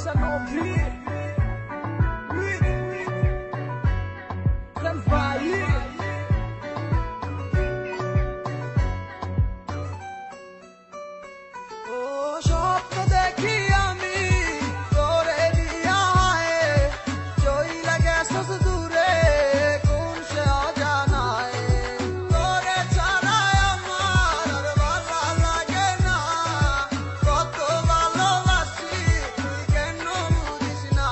bisa Nobri dan bayi স্বপ্ন দেখি আমি তোরে দিয়া চইলা গেছস দূরে কোন সে অজানায় তোরে ছাড়া আমার আর ভালো লাগে না কত ভালোবাসি তুই কেন বুঝিস না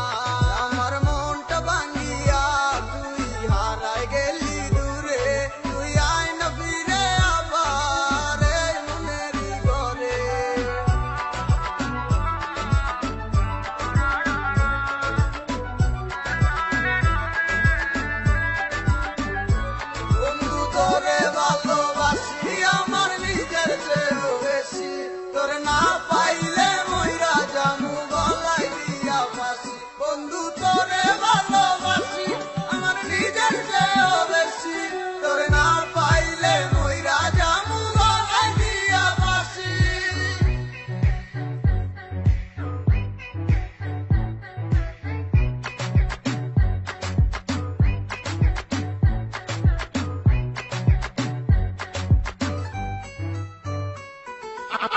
আমার মনটা ভাঙিয়া তুই হারাই গেলি দূরে তুই আয় না ফিরে আবার এই মনেরই ঘরে বন্ধু তোরে ভালোবাসি আমার নিজের চেয়েও বেশি তোরে না পাইলে মইরা জামু গলায় দিয়া ফাঁসি বন্ধু তোরে ভালোবাসি আমার নিজের চেয়েও বেশি তোরে না পাইলে মইরা জামু গলায় দিয়া ফাঁসি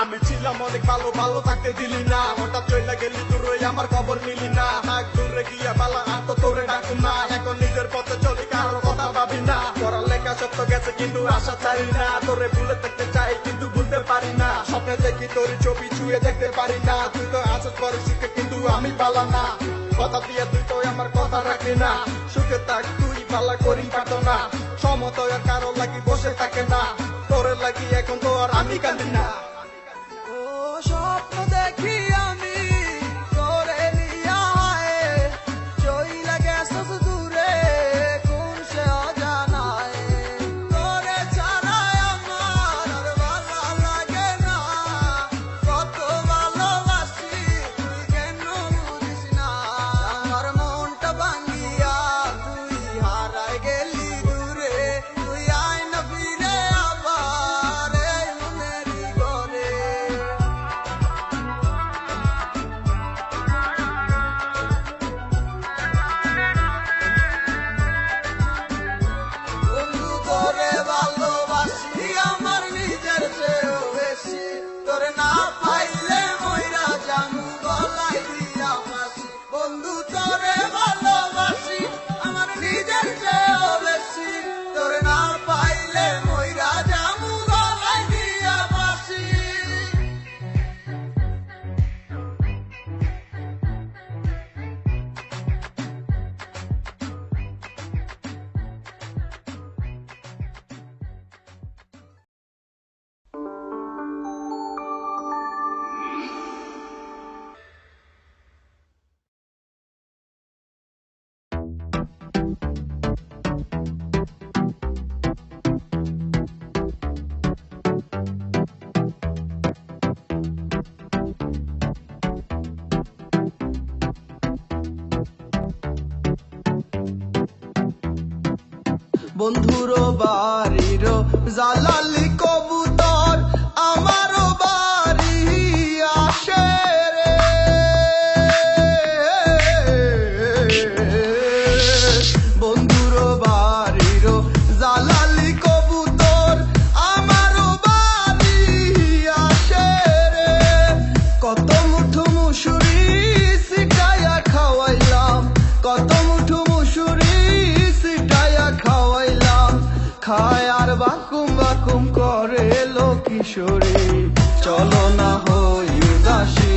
আমি ছিলাম অনেক ভালো ভালো থাকতে দিলি না হঠাৎ চলে গেলি দূরে আমার খবর নিলি না থাক দূরে গিয়া বালা আর তো তোরে ডাকুন না এখন নিজের পথে চলি কারোর কথা ভাবি না পড়ালেখা সত্য গেছে কিন্তু আশা ছাড়ি না তোরে ভুলে থাকতে চাই কিন্তু ভুলতে পারি না স্বপ্নে দেখি তোর ছবি ছুঁয়ে দেখতে পারি না তুই তো আসার পরে সুখে কিন্তু আমি পালা না কথা দিয়ে তুই তো আমার কথা রাখলি না সুখে থাক তুই পালা করি পারতো না সমতয় কারো লাগি বসে থাকে না তোরে লাগি এখন তো আর আমি কাঁদি না স্বপ্ন দেখি আমি তোরে নিয়া চইলা গেছস দূরে কোন সে অজানায় তোরে ছাড়া আমার আর ভালো লাগে না কত ভালোবাসি তুই কেন বুঝিস না আমার মনটা ভাঙিয়া তুই হারাই গেলি দূরে তুই আয় না ফিরে আবার এই মনেরই ঘরে বন্ধু তোরে ভালোবাসি আমার নিজের চেয়েও বেশি তোরে না পাইলে মইরা জামু গলায় দিয়া ফাঁসি বন্ধু তোরে ভালোবাসি আমার নিজের চেয়েও বেশি তোরে না পাইলে মইরা জামু গলায় দিয়া ফাঁসি বন্ধুরো বাড়িরো জালালি কবুতর আমারও বাড়ি আসে রে বন্ধুরো বাড়িরো জালালি কবুতর আমারও বাড়ি আসে রে কত মুঠো মুসুরি সিটাইয়া খাওয়াইলাম কত মুঠো মুসুরি সিটাইয়া খাওয়াইলাম খায় আর বাকুম বাকুম করে লো কিশোরী চলো না হই উদাসী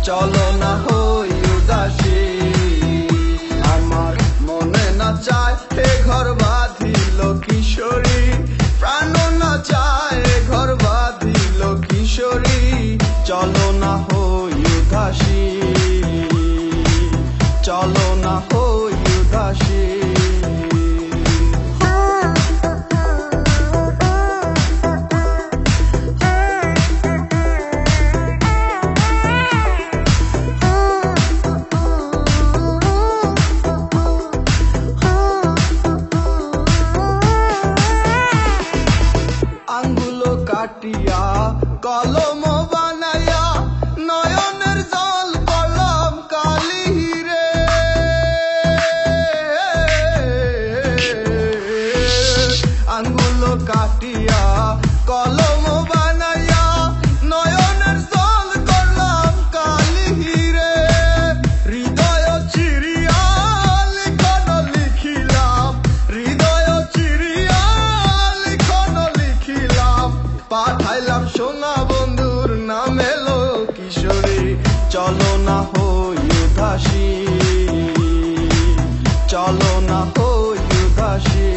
চলো না হই উদাসী আমার মনে না চায় এ ঘর বাঁধিল কিশোরী প্রাণ না চায় এ ঘর বাঁধিল কিশোরী চলো না হই উদাসী চলো না হই উদাসী কাটিয়া কলম বানায়া নয়নের কাটিয়া কলম বানাইয়া নয়নের জল করলাম কালি হিরে হৃদয় চিরিয়া লিখন লিখিলাম হৃদয় চিরিয়া লিখন লিখিলাম পাঠাইলাম সোনা বন্ধুর নামে লো কিশোরী চলো না হই উদাসী চলো না হই উদাসী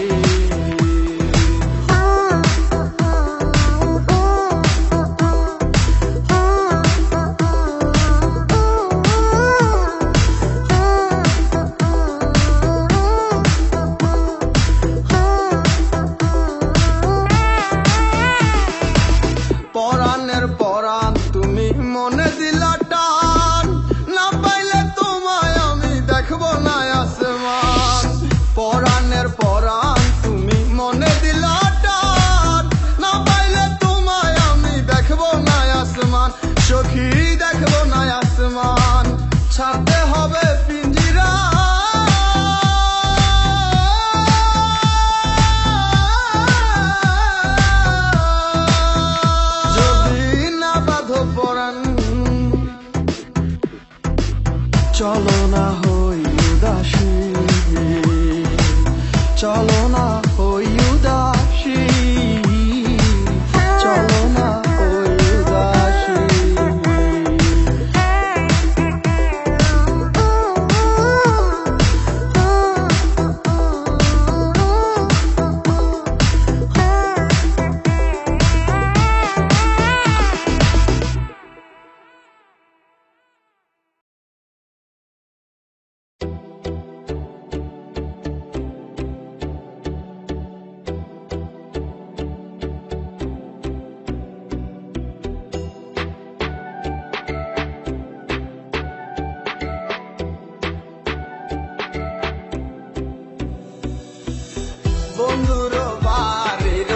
পরাণের পরাণ তুমি মনে দিলা টান না পাইলে তোমায় আমি দেখবো না আসমান পরাণের পরাণ তুমি মনে দিলা টান না পাইলে তোমায় আমি দেখবো না আসমান সখী দেখবো না আসমান ছাড়তে হবে পিঞ্জিরা চলো না হই উদাসী চলো না হই উদাসী চলো না হই উদাসী বন্ধুর বাড়ির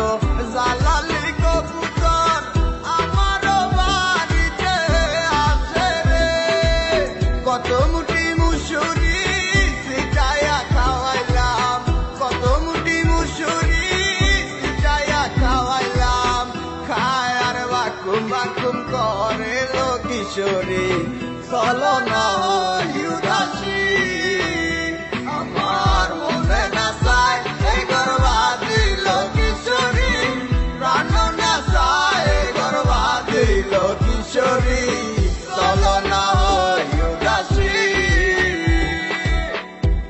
জালালি কবুতর আমার বাড়িতে আসে রে কত মুঠি মুসুরি সিটাইয়া খাওয়াইলাম কত মুঠি মুসুরি সিটাইয়া খাওয়াইলাম খায় আর বাকুম বাকুম করে লো কিশোরী চলো না হই উদাসী আমার মনে না চায় কিশোরী চলো না হই উদাসী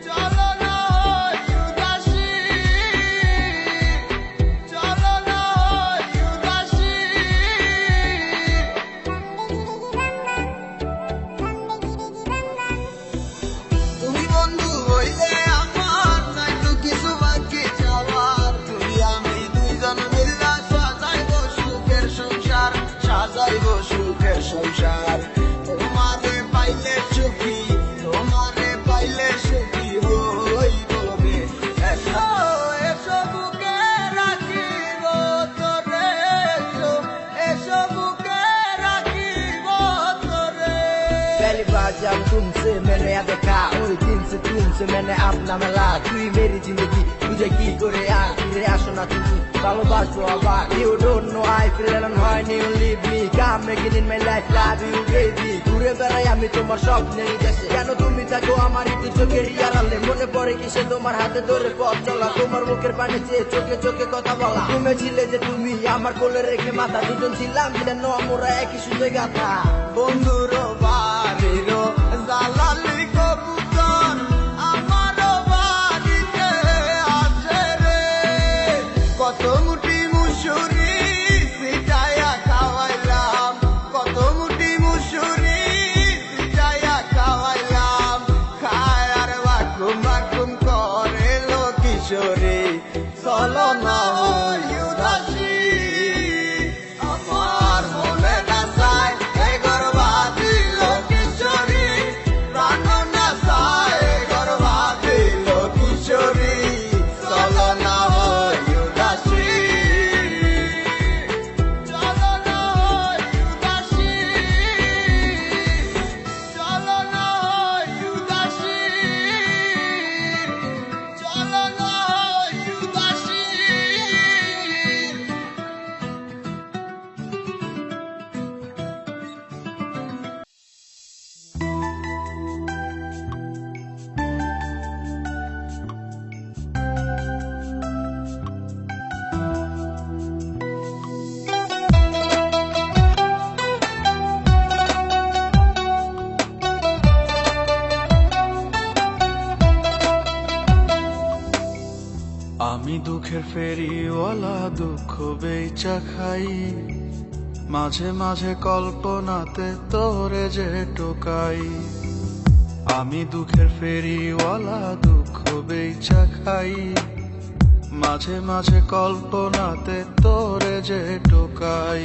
চলো না হই উদাসী চলো না হই উদাসী তুমি বন্ধু হইলে আমার নাই তো কিছু বাকি যাওয়ার তুমি আমি দুইজন মিল্লা সাজাইব সুখের সংসার সাজাইব সুখের সংসার তোমারে পাইলে সুখী তোমারে পাইলে সুখী হইব রে এসো এসো বুকে রাখিব তোরে এসো এসো বুকে রাখিব তোরে पहली बार जब तुमसे मैंने याद देखा उस दिन से तुमसे मैंने अपना मिला तू मेरी जिंदगी तुझे की करे यार फिरे आसो ना তুমি ভালোবাসো আবার you don't know I feel alone when you leave me come making in my life love you baby ঘুরে বেড়াই আমি তোমার স্বপ্নের দেশে কেন তুমি থাকো আমার একটু চোখের আড়ালে মনে পড়ে কিসে তোমার হাতে ধরে পথ চলা তোমার মুখের পানি চেয়ে চোখে চোখে কথা বলা তুমি ছিলে যে তুমি আমার কোলে রেখে মাথা দুজন ছিলাম যেন আমরা একই সুন্দর গাথা বন্ধুর বাড়ির জালালি কবুতর আমার বাড়িতে আসে রে কত মুঠি মুসুরি সিটাইয়া খাওয়াইলাম কত মুঠি মুসুরি সিটাইয়া খাওয়াইলাম খায় আর বাকুম বাকুম করে লো কিশোরী চলো না হই উদাসী আমার মনে না চায় এই গর্বাদি লো কিশোরী প্রাণ না চায় গর্বাদি লো কিশোরী চলো না হই উদাসী চলো না হই উদাসী চলো না হই উদাসী চলো না হই উদাসী দুঃখের ফেরিওয়ালা, দুঃখ বেচা খাই, মাঝে মাঝে কল্পনাতে তোরে যে টোকাই। আমি দুঃখের ফেরিওয়ালা, দুঃখ বেচা খাই, মাঝে মাঝে কল্পনাতে তোরে যে টোকাই।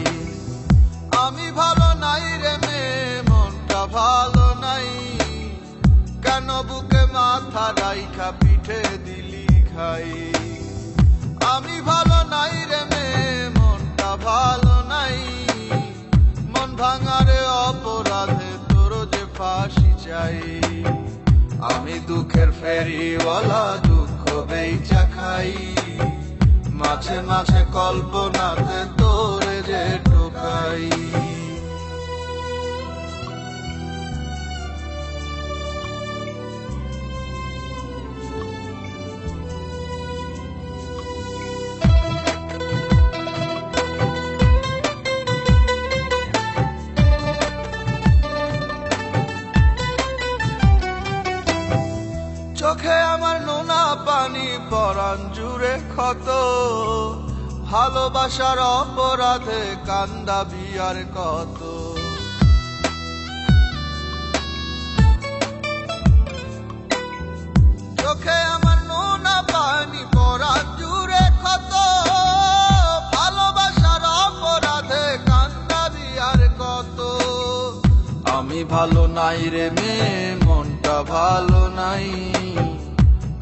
আমি ভালো নাই রে মেয়ে, মনটা ভালো নাই, কেন বুকে মাথা রাইখা পিঠে দিলি খাই। আমি ভালো নাই রে মেয়ে, মনটা ভালো নাই, মন ভাঙারে অপরাধে তোর যে ফাঁসি চাই। আমি দুঃখের ফেরিওয়ালা, দুঃখ বেচা খাই, মাঝে মাঝে কল্পনাতে তোরে যে টোকাই। চোখে আমার নোনা পানি, পরাণ জুড়ে ক্ষত, ভালোবাসার অপরাধে কান্দাবি আর কত। চোখে আমার নোনা পানি, পরাণ জুড়ে ক্ষত, ভালোবাসার অপরাধে কান্দাবি আর কত। আমি ভালো নাই রে মেয়ে, মনটা ভালো নাই,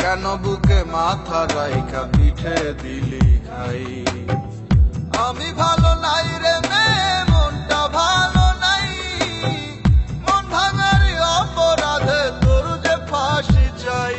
কেন বুকে মাথা রাইখা পিঠে দিলি খাই। আমি ভালো নাই রে মেয়ে, মনটা ভালো নাই, মন ভাঙার অপরাধে তোর যে ফাঁসি চাই।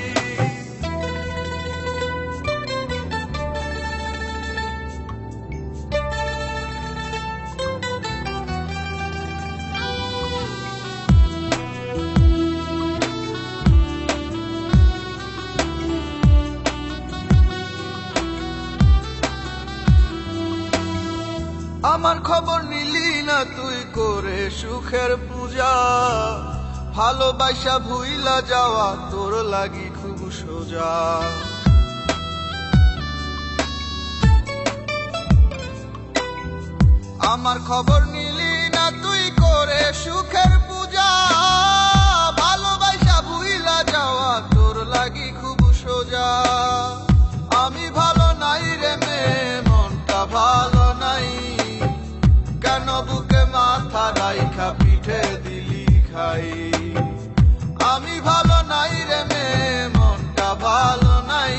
আমার খবর নিলি না তুই করে সুখের পূজা, ভালোবাসা ভুইলা যাওয়া তোর লাগি খুব সোজা। আমার খবর নিলি না তুই করে সুখের পূজা, ভালোবাসা ভুইলা যাওয়া তোর লাগি খুব সোজা। আমি ভালো নাই রে মেয়ে, মনটা ভালো নাই, কেন বুকে মাথা রাইখা পিঠে দিলি খাই। আমি ভালো নাই রে মেয়ে, মনটা ভালো নাই,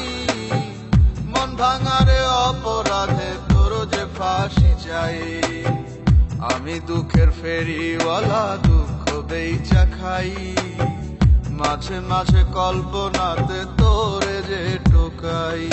মন ভাঙারে অপরাধে তোর যে ফাঁসি চাই। আমি দুঃখের ফেরিওয়ালা, দুঃখ বেচা খাই, মাঝে মাঝে কল্পনাতে তোরে যে টোকাই।